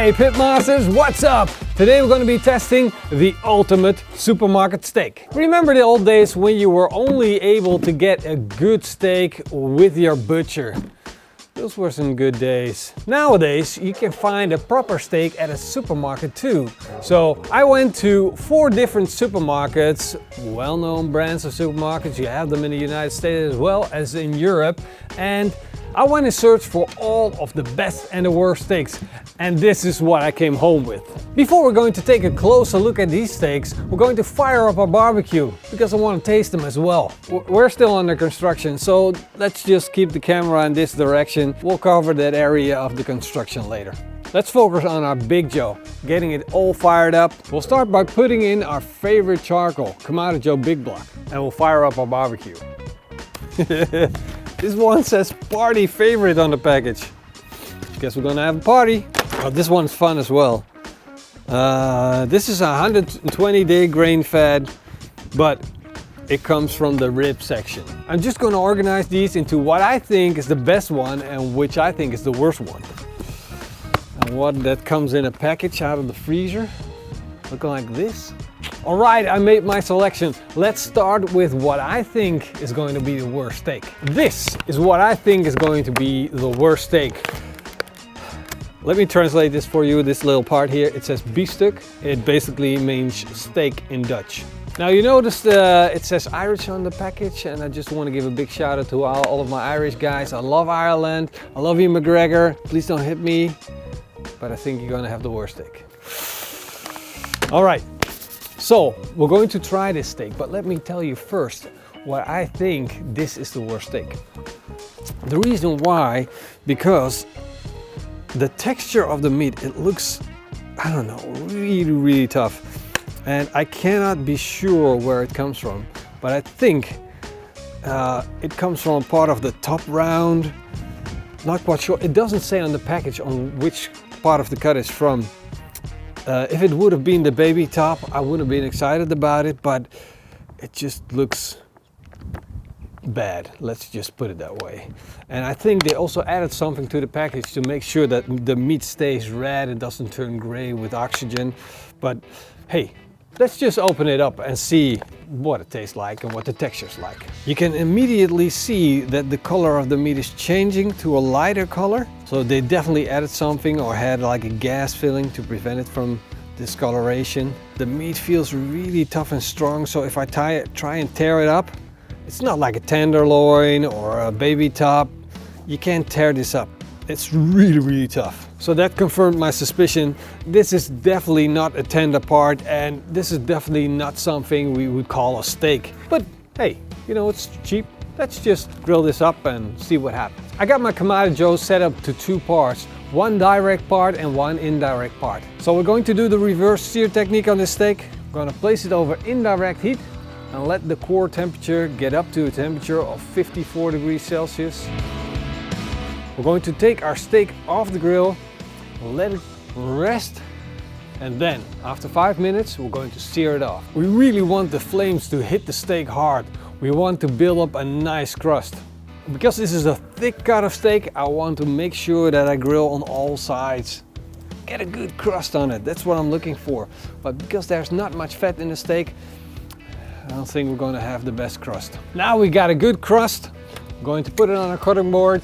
Hey Pitmasters, what's up? Today we're going to be testing the ultimate supermarket steak. Remember the old days when you were only able to get a good steak with your butcher? Those were some good days. Nowadays you can find a proper steak at a supermarket too. So I went to 4 different supermarkets, well-known brands of supermarkets. You have them in the United States as well as in Europe. And I went in search for all of the best and the worst steaks. And this is what I came home with. Before we're going to take a closer look at these steaks, we're going to fire up our barbecue because I want to taste them as well. We're still under construction, so let's just keep the camera in this direction. We'll cover that area of the construction later. Let's focus on our Big Joe, getting it all fired up. We'll start by putting in our favorite charcoal, Kamado Joe Big Block, and we'll fire up our barbecue. This one says party favorite on the package. Guess we're gonna have a party. Oh, this one's fun as well. This is a 120-day grain fed, but it comes from the rib section. I'm just gonna organize these into what I think is the best one and which I think is the worst one. And what that comes in a package out of the freezer, looking like this. All right, I made my selection. Let's start with what I think is going to be the worst steak. This is what I think is going to be the worst steak. Let me translate this for you, this little part here. It says biefstuk. It basically means steak in Dutch. Now you noticed it says Irish on the package, and I just want to give a big shout out to all of my Irish guys. I love Ireland. I love you, McGregor. Please don't hit me, but I think you're gonna have the worst steak. All right, so we're going to try this steak, but let me tell you first why I think this is the worst steak. The reason why, because the texture of the meat, it looks, I don't know, really tough. And I cannot be sure where it comes from, but I think it comes from a part of the top round. Not quite sure. It doesn't say on the package on which part of the cut it's from. If it would have been the baby top, I would have been excited about it, but it just looks bad, let's just put it that way. And I think they also added something to the package to make sure that the meat stays red, it doesn't turn gray with oxygen. But hey, let's just open it up and see what it tastes like and what the texture's like. You can immediately see that the color of the meat is changing to a lighter color. So they definitely added something or had like a gas filling to prevent it from discoloration. The meat feels really tough and strong, so if I try and tear it up, it's not like a tenderloin or a baby top. You can't tear this up. It's really tough. So that confirmed my suspicion. This is definitely not a tender part, and this is definitely not something we would call a steak. But hey, you know, it's cheap. Let's just grill this up and see what happens. I got my Kamado Joe set up to 2 parts. 1 direct part and 1 indirect part. So we're going to do the reverse sear technique on this steak. I'm going to place it over indirect heat and let the core temperature get up to a temperature of 54 degrees Celsius. We're going to take our steak off the grill, let it rest, and then after 5 minutes we're going to sear it off. We really want the flames to hit the steak hard. We want to build up a nice crust. Because this is a thick cut of steak, I want to make sure that I grill on all sides. Get a good crust on it, that's what I'm looking for. But because there's not much fat in the steak, I don't think we're going to have the best crust. Now we got a good crust. I'm going to put it on a cutting board.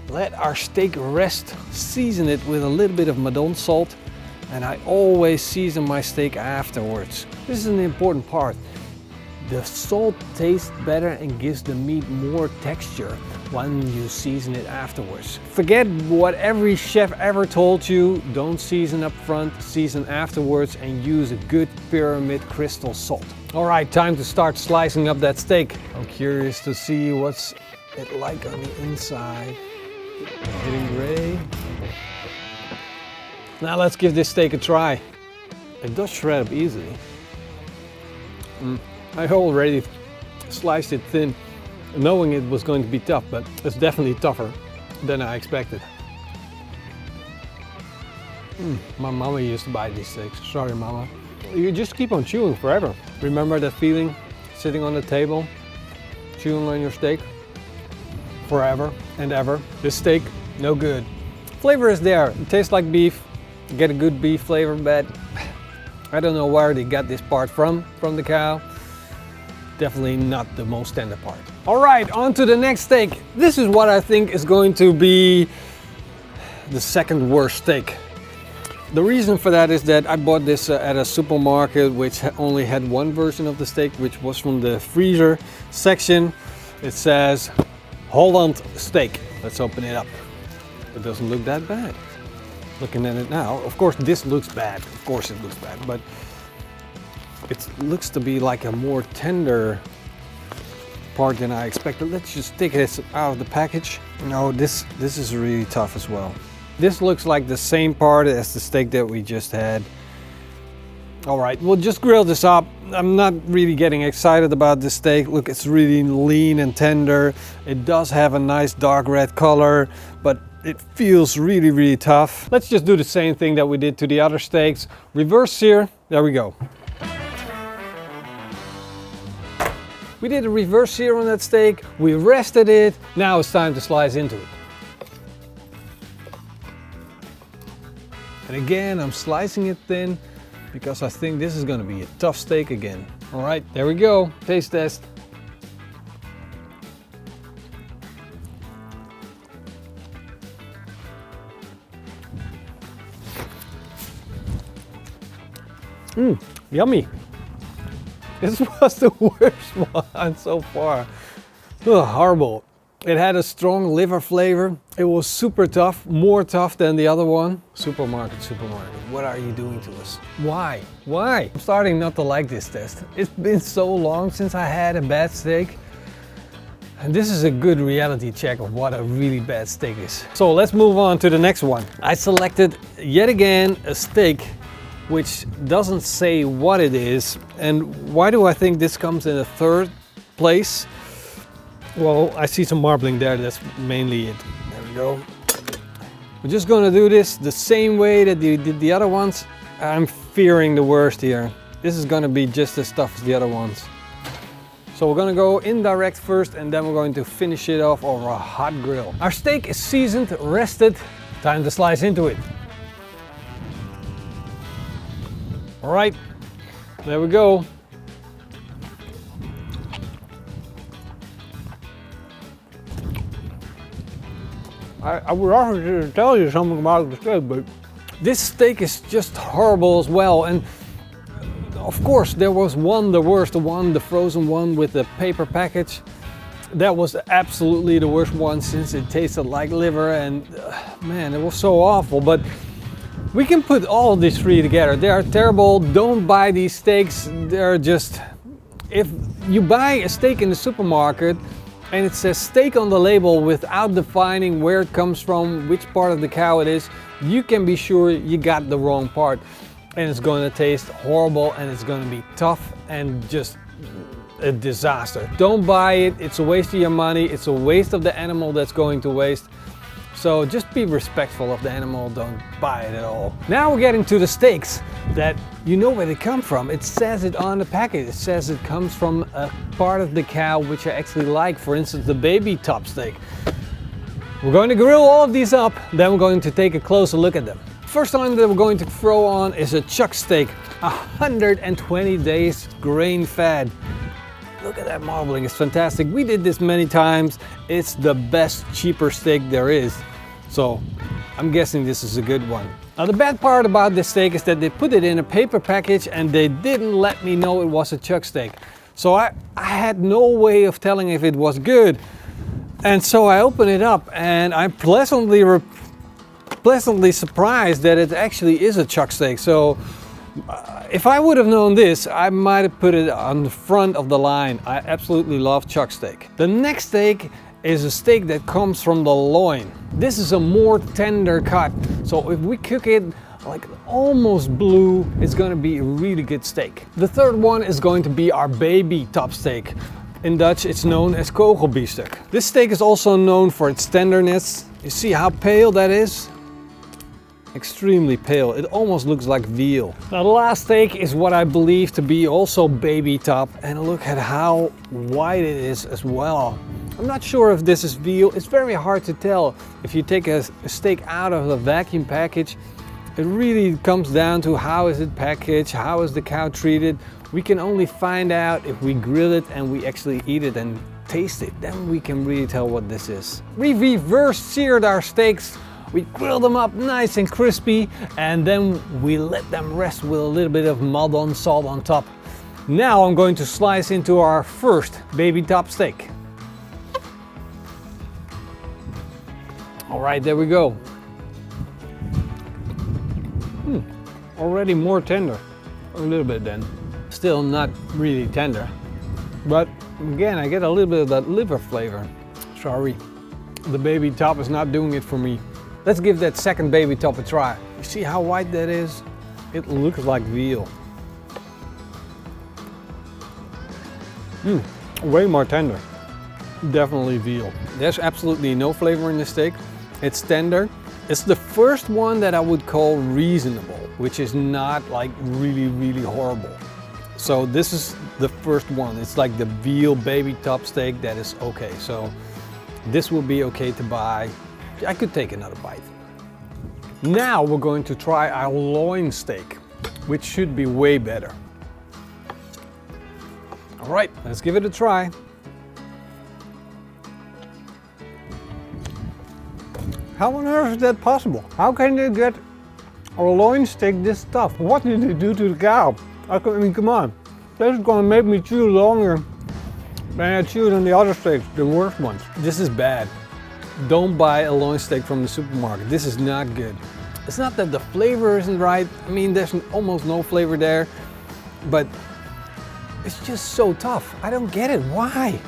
Let our steak rest. Season it with a little bit of Madon salt. And I always season my steak afterwards. This is an important part. The salt tastes better and gives the meat more texture when you season it afterwards. Forget what every chef ever told you. Don't season up front, season afterwards, and use a good pyramid crystal salt. All right, time to start slicing up that steak. I'm curious to see what's it like on the inside. Getting gray. Now let's give this steak a try. It does shred up easily. I already sliced it thin, knowing it was going to be tough, but it's definitely tougher than I expected. My mama used to buy these steaks. Sorry, mama. You just keep on chewing forever. Remember that feeling? Sitting on the table, chewing on your steak? Forever and ever. This steak, no good. Flavor is there. It tastes like beef. get a good beef flavor, but I don't know where they got this part from the cow. Definitely not the most tender part. All right, on to the next steak. This is what I think is going to be the second worst steak. The reason for that is that I bought this at a supermarket which only had one version of the steak, which was from the freezer section. It says Holland steak. Let's open it up. It doesn't look that bad. Looking at it now, of course this looks bad. Of course it looks bad, but it looks to be like a more tender part than I expected. Let's just take this out of the package. No, this is really tough as well. This looks like the same part as the steak that we just had. All right, we'll just grill this up. I'm not really getting excited about this steak. Look, it's really lean and tender. It does have a nice dark red color, but it feels really, really tough. Let's just do the same thing that we did to the other steaks. Reverse sear, there we go. We did a reverse sear on that steak. We rested it. Now it's time to slice into it. And again, I'm slicing it thin because I think this is going to be a tough steak again. All right, there we go. Taste test. Yummy. This was the worst one so far. Ugh, horrible. It had a strong liver flavor. It was super tough, more tough than the other one. Supermarket, what are you doing to us? Why? Why? I'm starting not to like this test. It's been so long since I had a bad steak. And this is a good reality check of what a really bad steak is. So let's move on to the next one. I selected yet again a steak which doesn't say what it is. And why do I think this comes in a third place? Well, I see some marbling there, that's mainly it. There we go. We're just gonna do this the same way that we did the other ones. I'm fearing the worst here. This is gonna be just as tough as the other ones. So we're gonna go indirect first and then we're going to finish it off over a hot grill. Our steak is seasoned, rested, time to slice into it. All right, there we go. I would offer to tell you something about the steak, but this steak is just horrible as well. And of course, there was one, the worst one, the frozen one with the paper package. That was absolutely the worst one since it tasted like liver and man, it was so awful. But we can put all of these three together. They are terrible. Don't buy these steaks. They're just, if you buy a steak in the supermarket and it says steak on the label without defining where it comes from, which part of the cow it is, you can be sure you got the wrong part. And it's going to taste horrible and it's going to be tough and just a disaster. Don't buy it. It's a waste of your money. It's a waste of the animal that's going to waste. So just be respectful of the animal, don't buy it at all. Now we're getting to the steaks that you know where they come from. It says it on the package. It says it comes from a part of the cow which I actually like. For instance, the baby top steak. We're going to grill all of these up, then we're going to take a closer look at them. First one that we're going to throw on is a chuck steak. 120 days grain fed. Look at that marbling, it's fantastic. We did this many times. It's the best, cheaper steak there is. So I'm guessing this is a good one. Now the bad part about this steak is that they put it in a paper package and they didn't let me know it was a chuck steak. So I had no way of telling if it was good. And so I opened it up and I'm pleasantly surprised that it actually is a chuck steak. So if I would have known this, I might have put it on the front of the line. I absolutely love chuck steak. The next steak is a steak that comes from the loin. This is a more tender cut. So if we cook it like almost blue, it's going to be a really good steak. The third one is going to be our baby top steak. In Dutch, it's known as kogelbiefstuk. This steak is also known for its tenderness. You see how pale that is? Extremely pale. It almost looks like veal. Now the last steak is what I believe to be also baby top, and look at how white it is as well. I'm not sure if this is veal. It's very hard to tell. If you take a steak out of the vacuum package, It really comes down to how is it packaged, how is the cow treated. We can only find out if we grill it and we actually eat it and taste it. Then we can really tell what this is. We reverse seared our steaks. We grill them up nice and crispy, and then we let them rest with a little bit of Maldon salt on top. Now I'm going to slice into our first baby top steak. All right, there we go. Already more tender, a little bit then. Still not really tender, but again, I get a little bit of that liver flavor. Sorry, the baby top is not doing it for me. Let's give that second baby top a try. You see how white that is? It looks like veal. Way more tender. Definitely veal. There's absolutely no flavor in the steak. It's tender. It's the first one that I would call reasonable, which is not like really horrible. So this is the first one. It's like the veal baby top steak that is okay. So this will be okay to buy. I could take another bite. Now we're going to try our loin steak, which should be way better. All right, let's give it a try. How on earth is that possible? How can they get a loin steak this tough? What did they do to the cow? I mean, come on. That's gonna make me chew longer than I chewed on the other steaks, the worst ones. This is bad. Don't buy a loin steak from the supermarket. This is not good. It's not that the flavor isn't right. I mean, there's almost no flavor there, but it's just so tough. I don't get it. Why?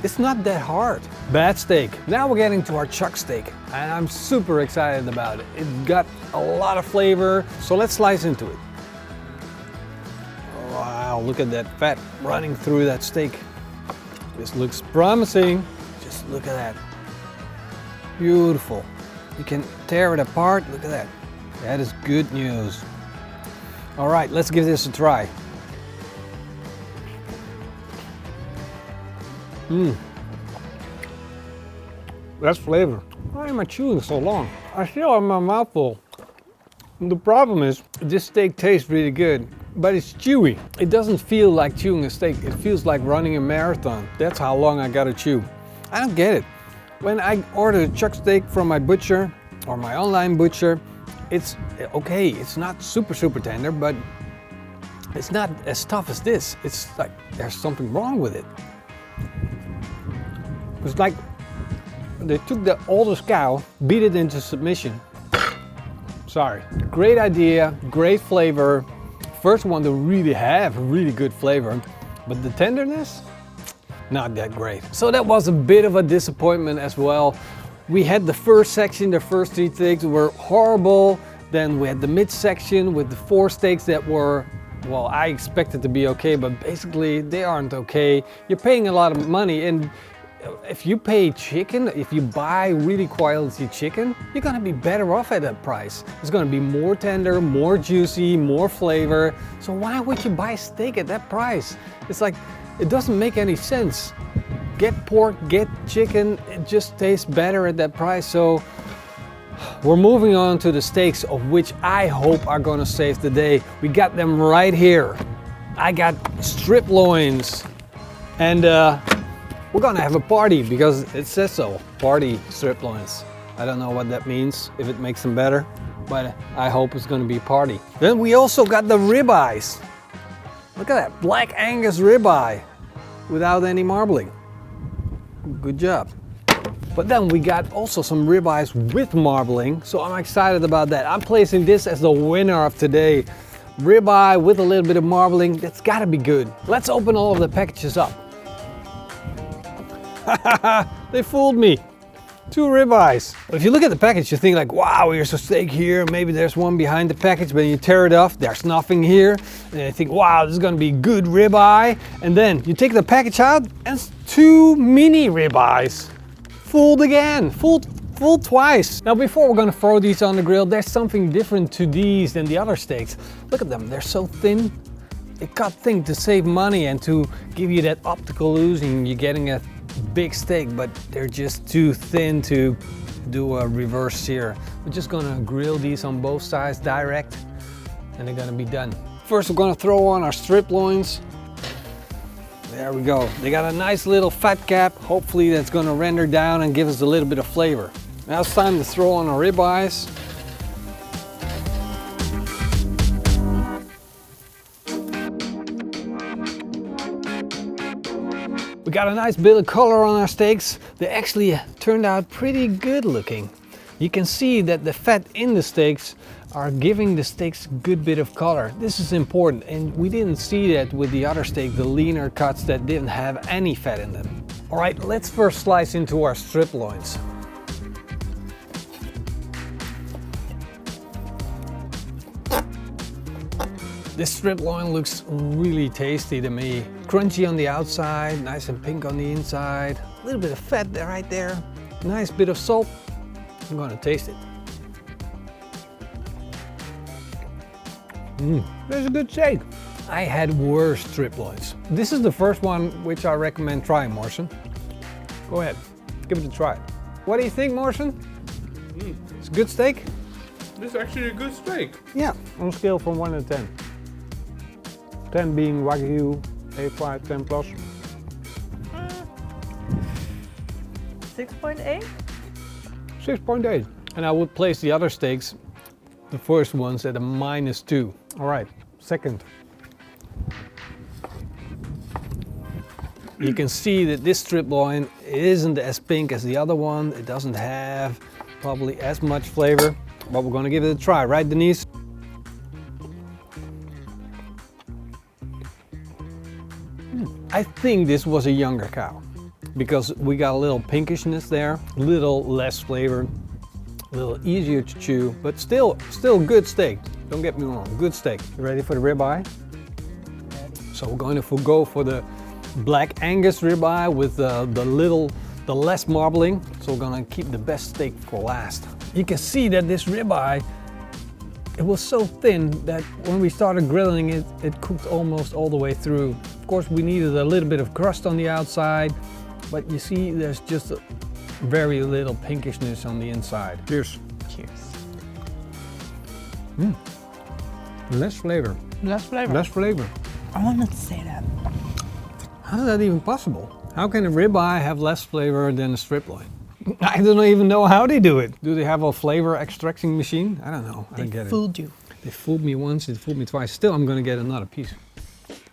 It's not that hard. Bad steak. Now we're getting to our chuck steak, and I'm super excited about it. It got a lot of flavor, so let's slice into it. Wow, look at that fat running through that steak. This looks promising. Just look at that. Beautiful. You can tear it apart. Look at that. That is good news. All right, let's give this a try. That's flavor. Why am I chewing so long? I still have my mouth full. The problem is, this steak tastes really good, but it's chewy. It doesn't feel like chewing a steak. It feels like running a marathon. That's how long I gotta chew. I don't get it. When I order a chuck steak from my butcher or my online butcher, it's okay. It's not super tender, but it's not as tough as this. It's like there's something wrong with it. It's like they took the oldest cow, beat it into submission. Sorry. Great idea, great flavor. First one to really have really good flavor, but the tenderness, not that great. So that was a bit of a disappointment as well. We had the first section, the first 3 steaks were horrible. Then we had the mid section with the 4 steaks that were, well, I expected to be okay, but basically they aren't okay. You're paying a lot of money, and if you pay chicken, if you buy really quality chicken, you're gonna be better off at that price. It's gonna be more tender, more juicy, more flavor. So why would you buy steak at that price? It's like, it doesn't make any sense. Get pork, get chicken, it just tastes better at that price. So we're moving on to the steaks, of which I hope are gonna save the day. We got them right here. I got strip loins, and we're gonna have a party because it says so. Party strip loins. I don't know what that means, if it makes them better, but I hope it's gonna be a party. Then we also got the ribeyes. Look at that, black Angus ribeye without any marbling. Good job. But then we got also some ribeyes with marbling, so I'm excited about that. I'm placing this as the winner of today. Ribeye with a little bit of marbling, that's gotta be good. Let's open all of the packages up. They fooled me. 2 ribeyes. If you look at the package, you think like, wow, here's a steak here. Maybe there's one behind the package, but you tear it off, there's nothing here. And you think, wow, this is gonna be good ribeye. And then you take the package out, and it's 2 mini ribeyes. Fooled again, fooled twice. Now before we're gonna throw these on the grill, there's something different to these than the other steaks. Look at them, they're so thin. They cut thin to save money and to give you that optical illusion you're getting a big steak, but they're just too thin to do a reverse sear. We're just gonna grill these on both sides direct, and they're gonna be done. First, we're gonna throw on our strip loins. There we go. They got a nice little fat cap. Hopefully that's gonna render down and give us a little bit of flavor. Now it's time to throw on our ribeyes. We got a nice bit of color on our steaks. They actually turned out pretty good looking. You can see that the fat in the steaks are giving the steaks a good bit of color. This is important, and we didn't see that with the other steak, the leaner cuts that didn't have any fat in them. All right, let's first slice into our strip loins. This strip loin looks really tasty to me. Crunchy on the outside, nice and pink on the inside. A little bit of fat there, right there. Nice bit of salt. I'm gonna taste it. That's a good steak. I had worse strip loins. This is the first one which I recommend trying, Morrison. Go ahead, give it a try. What do you think, Morrison? It's a good steak? This is actually a good steak. Yeah, on a scale from 1 to 10. 10 being Wagyu, A5, 10 plus. 6.8? 6.8. And I would place the other steaks, the first ones, at a -2. All right, second. You can see that this strip loin isn't as pink as the other one. It doesn't have probably as much flavor, but we're gonna give it a try, right, Denise? I think this was a younger cow because we got a little pinkishness there, a little less flavor, a little easier to chew, but still good steak. Don't get me wrong, good steak. You ready for the ribeye? Ready. So we're going to go for the black Angus ribeye with the less marbling. So we're gonna keep the best steak for last. You can see that this ribeye, it was so thin that when we started grilling it, it cooked almost all the way through. Of course, we needed a little bit of crust on the outside, but you see there's just a very little pinkishness on the inside. Cheers. Cheers. Less flavor. Less flavor. Less flavor. I wanted to say that. How is that even possible? How can a ribeye have less flavor than a strip loin? I don't even know how they do it. Do they have a flavor extracting machine? I don't know. I don't get it. They fooled you. They fooled me once, they fooled me twice. Still, I'm gonna get another piece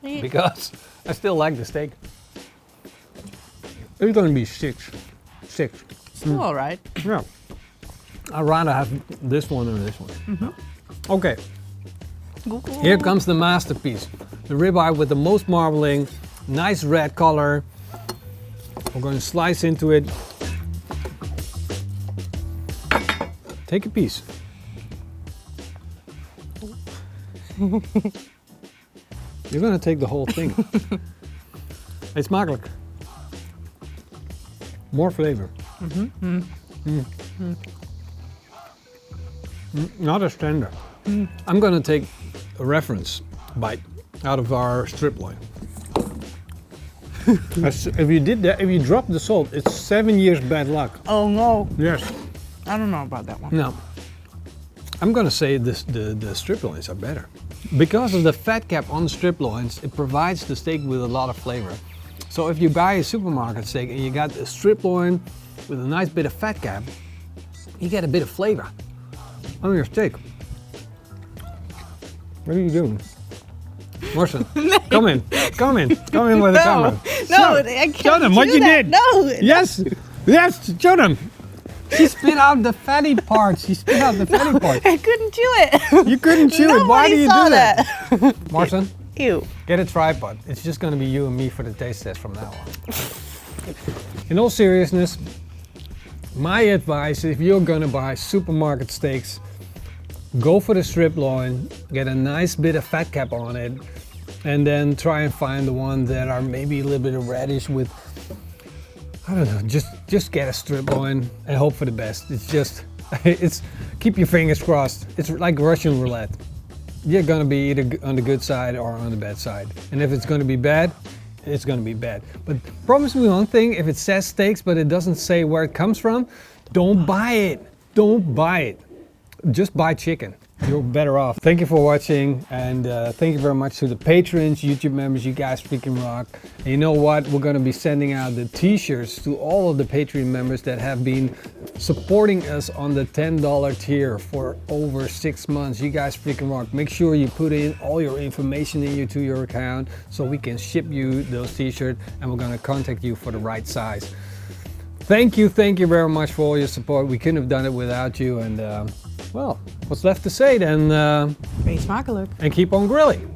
because I still like the steak. It's gonna be 6. Still all right. Yeah. I'd rather have this one than this one. Okay. Here comes the masterpiece. The ribeye with the most marbling, nice red color. We're going to slice into it. Take a piece. You're going to take the whole thing. It's smakelijk. More flavor. Not as tender. I'm going to take a reference bite out of our strip loin. If you did that, if you drop the salt, it's 7 years bad luck. Oh no. Yes. I don't know about that one. No. I'm gonna say the strip loins are better. Because of the fat cap on the strip loins, it provides the steak with a lot of flavor. So if you buy a supermarket steak and you got a strip loin with a nice bit of fat cap, you get a bit of flavor on your steak. What are you doing? Morrison, come in with the camera. No, I can't show them do what you that. did. No. Yes, show them. She spit out the fatty parts. I couldn't chew it. You couldn't chew it. Why do you do that? Morrison, Ew. get a tripod. It's just going to be you and me for the taste test from now on. In all seriousness, my advice, if you're going to buy supermarket steaks, go for the strip loin, get a nice bit of fat cap on it, and then try and find the ones that are maybe a little bit of reddish with, I don't know, just get a strip loin and hope for the best. It's keep your fingers crossed. It's like Russian roulette. You're gonna be either on the good side or on the bad side. And if it's gonna be bad, it's gonna be bad. But promise me one thing, if it says steaks but it doesn't say where it comes from, Don't buy it. Don't buy it. Just buy chicken. You're better off. Thank you for watching, and thank you very much to the patrons, YouTube members. You guys freaking rock. And you know what? We're gonna be sending out the t-shirts to all of the Patreon members that have been supporting us on the $10 tier for over 6 months. You guys freaking rock. Make sure you put in all your information to your account so we can ship you those t-shirts, and we're gonna contact you for the right size. Thank you very much for all your support. We couldn't have done it without you, and well, what's left to say then? Wees smakelijk. And keep on grilling.